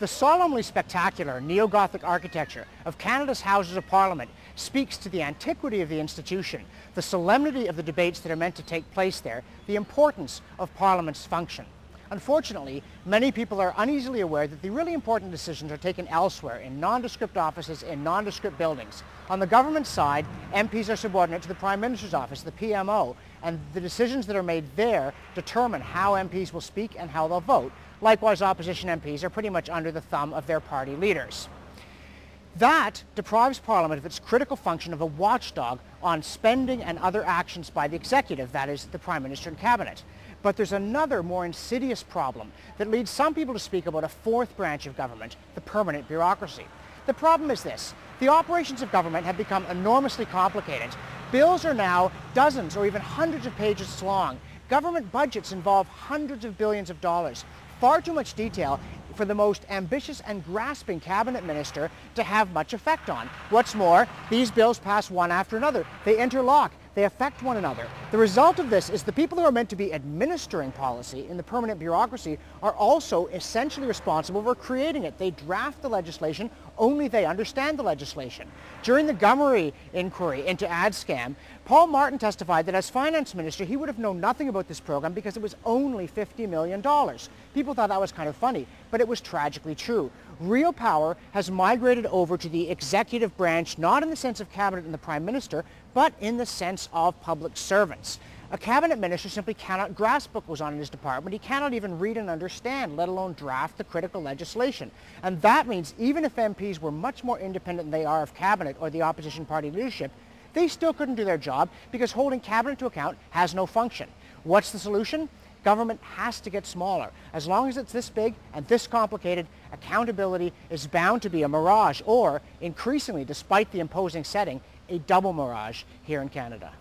The solemnly spectacular neo-Gothic architecture of Canada's Houses of Parliament speaks to the antiquity of the institution, the solemnity of the debates that are meant to take place there, the importance of Parliament's function. Unfortunately, many people are uneasily aware that the really important decisions are taken elsewhere in nondescript offices in nondescript buildings. On the government side, MPs are subordinate to the Prime Minister's office, the PMO, and the decisions that are made there determine how MPs will speak and how they'll vote. Likewise, opposition MPs are pretty much under the thumb of their party leaders. That deprives Parliament of its critical function of a watchdog on spending and other actions by the executive, that is, the Prime Minister and Cabinet. But there's another more insidious problem that leads some people to speak about a fourth branch of government, the permanent bureaucracy. The problem is this: the operations of government have become enormously complicated. Bills are now dozens or even hundreds of pages long. Government budgets involve hundreds of billions of dollars. Far too much detail for the most ambitious and grasping cabinet minister to have much effect on. What's more, these bills pass one after another. They interlock. They affect one another. The result of this is the people who are meant to be administering policy in the permanent bureaucracy are also essentially responsible for creating it. They draft the legislation, only they understand the legislation. During the Gomery inquiry into ad scam, Paul Martin testified that as finance minister he would have known nothing about this program because it was only $50 million. People thought that was kind of funny, but it was tragically true. Real power has migrated over to the executive branch, not in the sense of cabinet and the Prime Minister, but in the sense of public servants. A cabinet minister simply cannot grasp what goes on in his department. He cannot even read and understand, let alone draft the critical legislation. And that means even if MPs were much more independent than they are of cabinet or the opposition party leadership, they still couldn't do their job because holding cabinet to account has no function. What's the solution? Government has to get smaller. As long as it's this big and this complicated, accountability is bound to be a mirage or, increasingly, despite the imposing setting, a double mirage here in Canada.